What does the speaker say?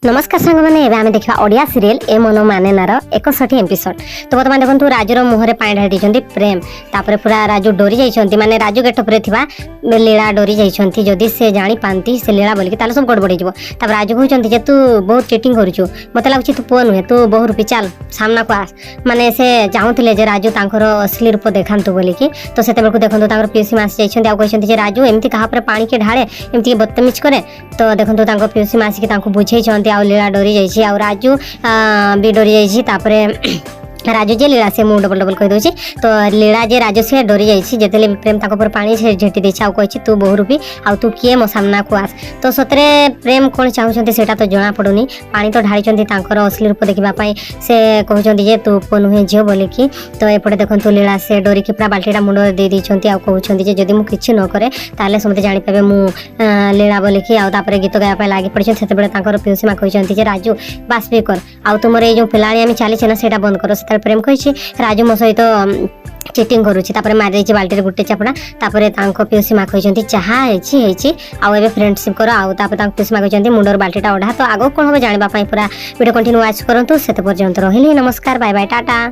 नमस्कार सांग मैंने आम देखा ओडिया सीरियल ए मन मानेनार 61 एपिसोड। तो बर्तमान देखो राजूर मुहर पानी ढाड़ी देते प्रेम तापर पूरा राजू डरी जाइए माने राजू गेटअप्रे थिबा लीला डरी जाइए जदि से जानी पाती से लीला बोलिकी ताले सब गड़बड़ हो। राजू कहते जे तू बहुत चिटिंग करुचु मत लगुच तू पुआ नुहे तू बहु रूपी चाल सामना को आस माने से चाहूले जे राजू तांकर असली रूप देखातु बोलिकी। तो से देखो पीसी मासी जाइए कहते राजू एमती क्या पानी के ढाले एमती बदतमीज करे। तो देखो पीसी मासी की बुझे आउ लीला डरी जाइए आउ राजू भी डरी जाइए राजू जे लीला से मुझे डबल डबल कही दूसरी। तो लीला जे राजू से डरी जाइए जिते प्रेम तापर पानी से झेटी देसी आउ कही तू बहु रूपी आउ तू किए मो सामना को आस। तो सतरे प्रेम कौन चाहते से तो जना पड़ूनी पानी तो ढाड़ी असली रूप देखापी से कहते जे तू पुआ नुहे झील बोलिकी। तो एपटे देखो लीला से डरिकी पूरा बाल्टीटा मुंड दे देती आउ कहते जदि मुझे किसी न करे ताले समझते जानीपे मु लीला बोलिकी आउे गीत गाँव लगी पड़ी से पीयूसी माँ कहते राजू बास भी कर आउ तुम ये जो पिलाणी आम चली ना से बंद कर। से प्रेम कही राजू मो सहित चिटिंग करुच्ची मारी बाल्टी गोटे चापड़ा पीयूसी माँ कहते चाहे आउ फ्रेंडशिप कर आउ पीयूसी माँ कहते मुंडर बाल्टीटा ओढ़ा। तो आग कौन हम जानापी पूरा वीडियो कंटिन्यू वाच करूँ से पर्यंत रही नमस्कार बाय बाय टाटा।